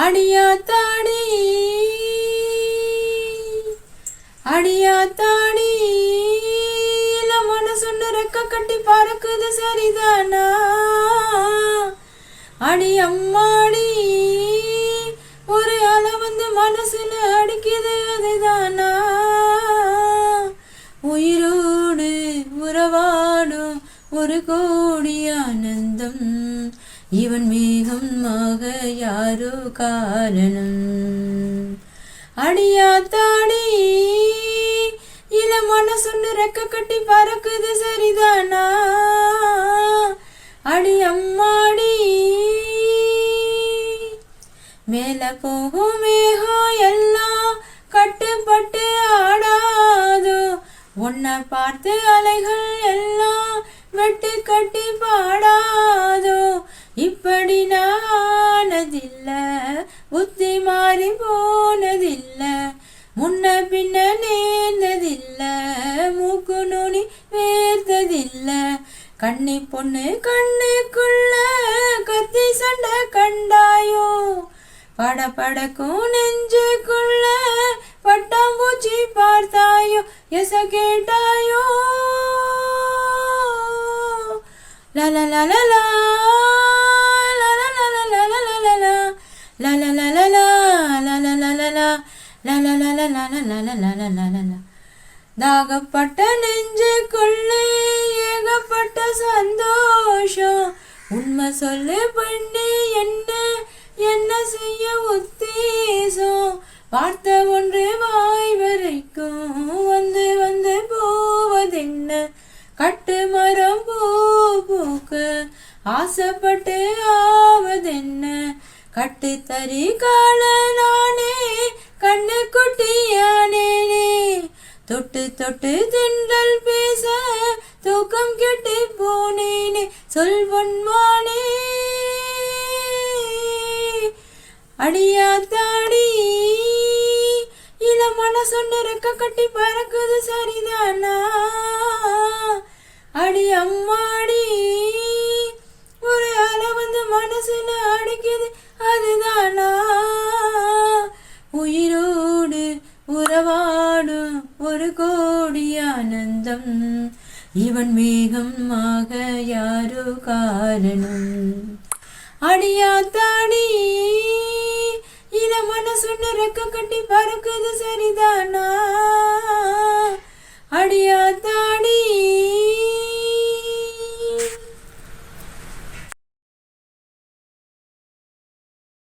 அடியாத்தாடி அடியாத்தாடி இல்ல மனசொன்னு ரெக்க கட்டி பறக்குது சரிதானா? அடி அம்மாடி ஒரு அலை வந்து மனசுல அடிக்குது அதுதானா? உயிரோடு உறவாடும் ஒரு கோடி ஆனந்தம், இவன் மேகமாக யாரோ காரணம். அடியாத்தாடி இள மனசொன்னு ரெக்க கட்டி பறக்குது சரிதானா? அடி அம்மாடி மேல போகும் மேகம் எல்லாம் கட்டுப்பட்டு ஆடாதோ, உன்னை பார்த்து அலைகள் எல்லாம் வெட்டு கட்டி பாடாதோ. இப்படி நானதில்ல, புத்தி மாறி போனதில்ல, முன்ன பின்ன நேர்ந்ததில்ல, மூக்கு நுனி வேர்த்ததில்ல. கண்ணி பொண்ணு கண்ணுக்குள்ள கத்தி சண்டை கண்டாயோ, படபடக்கும் நெஞ்சுக்குள்ள பட்டாம்பூச்சி பார்த்தாயோ, எச கேட்டாயோ. லலலலலா லலலலலலலலா லலலலலா லலலலலா லலலலலலலலலலலலலா. தாகப்பட்ட நெஞ்சுக்குள்ளே ஏகப்பட்ட சந்தோஷம், உண்மை சொல்லு பெண்ணே என்ன என்ன செய்ய உத்தேசம்? வார்த்தை ஒன்று வாய் வரைக்கும் வந்து வந்து போவதென்ன? கட்டு மரம் பூ பூக்க ஆசைப்பட்டு ஆவதென்ன? கட்டு தறி கால நானே கண்ணு குட்டியானேனே, தொட்டு தொட்டு திண்டல் பேச தூக்கம் கெட்டு போனேனே. சொல் பொன்மானே அடியாத்தாடி இள மனசொன்னு ரெக்க கட்டி பறக்குது சரிதானா? அடி அம்மாடி ஒரு அலை வந்து மனசுல அடிக்குது அதுதானா? உயிரோடு உறவாடும் ஒரு கோடி ஆனந்தம், இவன் மேகமாக யாரோ காரணம். அடியாத்தாடி இள மனசொன்னு ரெக்க கட்டி பறக்குது சரிதானா?